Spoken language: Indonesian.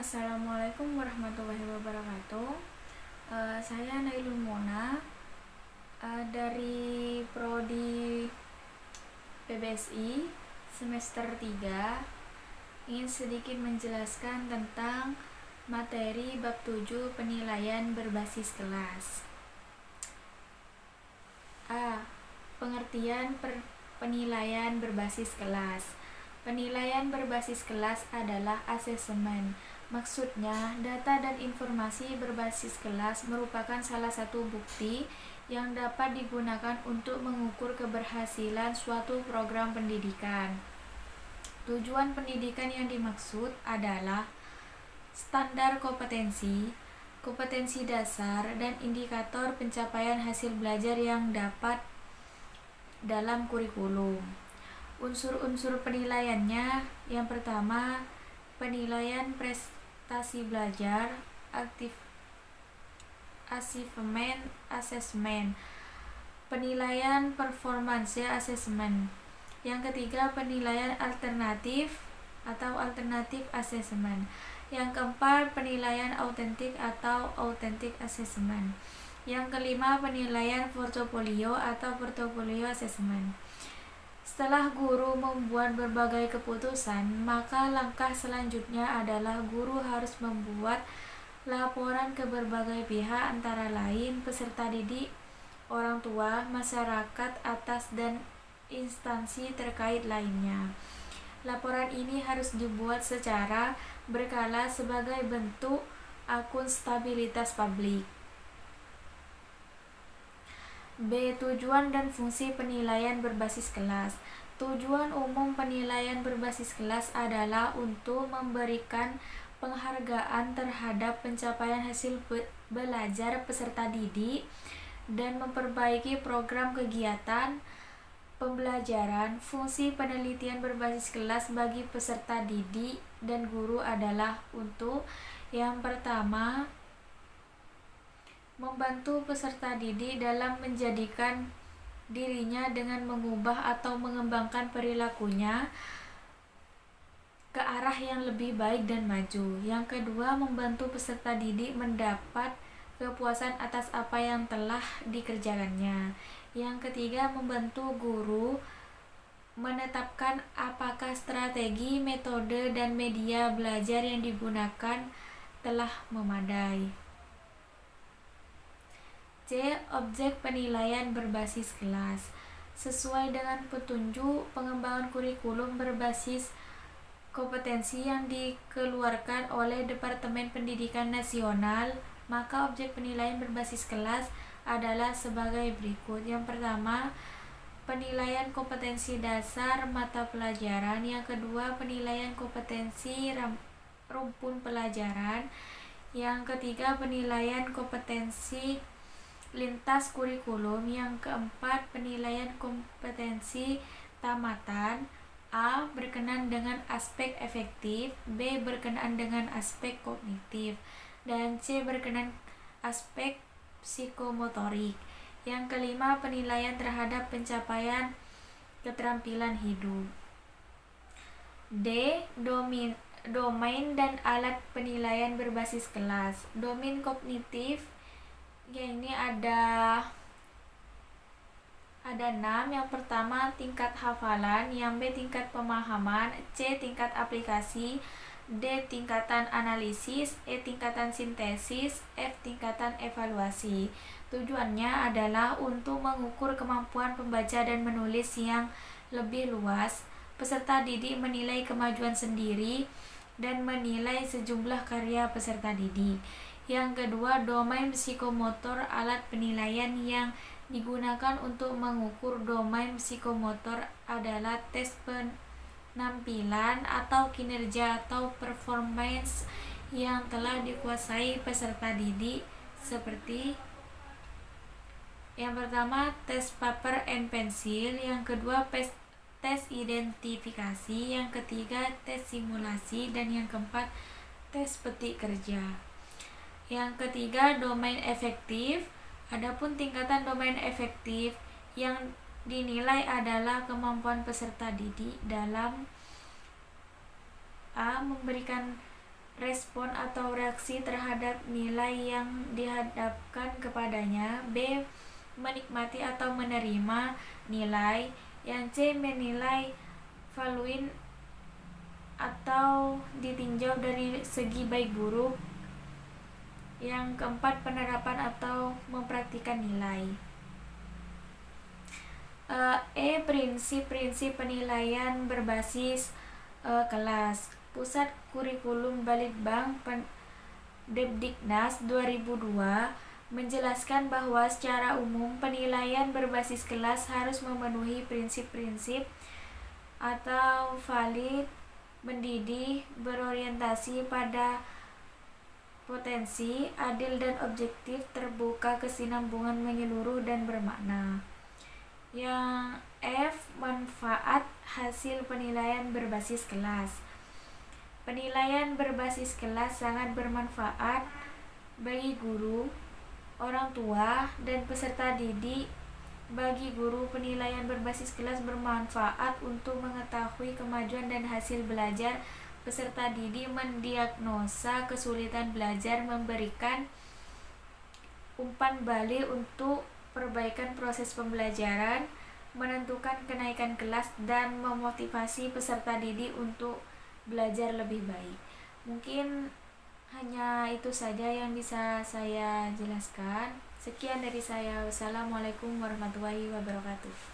Assalamualaikum warahmatullahi wabarakatuh. Saya Nailul Mona, dari Prodi PBSI semester 3, ingin sedikit menjelaskan tentang materi bab 7 penilaian berbasis kelas. Pengertian penilaian berbasis kelas. Penilaian berbasis kelas adalah asesmen. Maksudnya, data dan informasi berbasis kelas merupakan salah satu bukti yang dapat digunakan untuk mengukur keberhasilan suatu program pendidikan. Tujuan pendidikan yang dimaksud adalah standar kompetensi dasar, dan indikator pencapaian hasil belajar yang dapat dalam kurikulum. Unsur-unsur penilaiannya, yang pertama, penilaian prestasi belajar, achievement assessment. Penilaian performance assessment. Yang ketiga, penilaian alternatif atau alternative assessment. Yang keempat, penilaian autentik atau authentic assessment. Yang kelima, penilaian portofolio atau portfolio assessment. Setelah guru membuat berbagai keputusan, maka langkah selanjutnya adalah guru harus membuat laporan ke berbagai pihak, antara lain peserta didik, orang tua, masyarakat atas, dan instansi terkait lainnya. Laporan ini harus dibuat secara berkala sebagai bentuk akuntabilitas publik. B. Tujuan dan fungsi penilaian berbasis kelas. Tujuan umum penilaian berbasis kelas adalah untuk memberikan penghargaan terhadap pencapaian hasil belajar peserta didik dan memperbaiki program kegiatan pembelajaran. Fungsi penelitian berbasis kelas bagi peserta didik dan guru adalah untuk yang pertama, membantu peserta didik dalam menjadikan dirinya dengan mengubah atau mengembangkan perilakunya ke arah yang lebih baik dan maju. Yang kedua, membantu peserta didik mendapat kepuasan atas apa yang telah dikerjakannya. Yang ketiga, membantu guru menetapkan apakah strategi, metode, dan media belajar yang digunakan telah memadai. C. Objek penilaian berbasis kelas. Sesuai dengan petunjuk pengembangan kurikulum berbasis kompetensi yang dikeluarkan oleh Departemen Pendidikan Nasional, maka objek penilaian berbasis kelas adalah sebagai berikut. Yang pertama, penilaian kompetensi dasar mata pelajaran. Yang kedua, penilaian kompetensi rumpun pelajaran. Yang ketiga, penilaian kompetensi lintas kurikulum. Yang keempat, penilaian kompetensi tamatan. A. Berkenaan dengan aspek efektif, B. Berkenaan dengan aspek kognitif, dan C. Berkenaan aspek psikomotorik. Yang kelima, penilaian terhadap pencapaian keterampilan hidup. D. Domain dan alat penilaian berbasis kelas. Domain kognitif, ini ada 6. Yang pertama, tingkat hafalan. Yang B, tingkat pemahaman. C, tingkat aplikasi. D, tingkatan analisis. E, tingkatan sintesis. F, tingkatan evaluasi. Tujuannya adalah untuk mengukur kemampuan pembaca dan menulis yang lebih luas. Peserta didik menilai kemajuan sendiri dan menilai sejumlah karya peserta didik. Yang kedua, domain psikomotor. Alat penilaian yang digunakan untuk mengukur domain psikomotor adalah tes penampilan atau kinerja atau performance yang telah dikuasai peserta didik, seperti yang pertama, tes paper and pencil. Yang kedua, tes identifikasi. Yang ketiga, tes simulasi. Dan yang keempat, tes petik kerja. Yang ketiga, domain efektif. Adapun tingkatan domain efektif yang dinilai adalah kemampuan peserta didik dalam A. Memberikan respon atau reaksi terhadap nilai yang dihadapkan kepadanya. B. Menikmati atau menerima nilai. Yang C. Menilai valuin atau ditinjau dari segi baik buruk. Yang keempat, penerapan atau mempraktikkan nilai. Prinsip-prinsip penilaian berbasis kelas. Pusat Kurikulum Balitbang Depdiknas 2002 menjelaskan bahwa secara umum penilaian berbasis kelas harus memenuhi prinsip-prinsip atau valid, mendidik, berorientasi pada potensi, adil dan objektif, terbuka, kesinambungan, menyeluruh dan bermakna. Yang F. Manfaat hasil penilaian berbasis kelas. Penilaian berbasis kelas sangat bermanfaat bagi guru, orang tua, dan peserta didik. Bagi guru, penilaian berbasis kelas bermanfaat untuk mengetahui kemajuan dan hasil belajar peserta didik, mendiagnosa kesulitan belajar, memberikan umpan balik untuk perbaikan proses pembelajaran, menentukan kenaikan kelas, dan memotivasi peserta didik untuk belajar lebih baik. Mungkin hanya itu saja yang bisa saya jelaskan. Sekian dari saya. Wassalamualaikum warahmatullahi wabarakatuh.